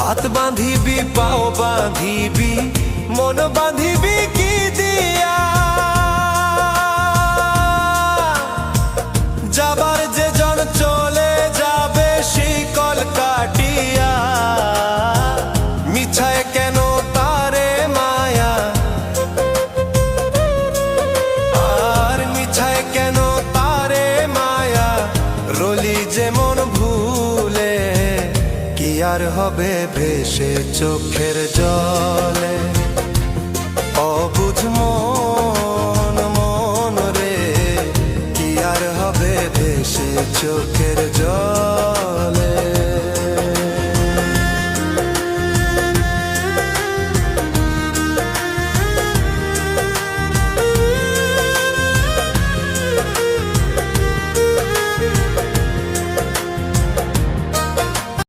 হাত বাঁধিবি পাও বাঁধিবি মন বাঁধিবি কি দিয়া যাবার যে জন চলে যাবে শিকল কাটিয়া মিছায় কেন তারে মায়া আর মিছায় কেন তারে মায়া রলি যেমন ভুলে কি আর হবে ভেসে চোখের জলে অবুঝ মন মন রে কি আর হবে ভেসে চোখ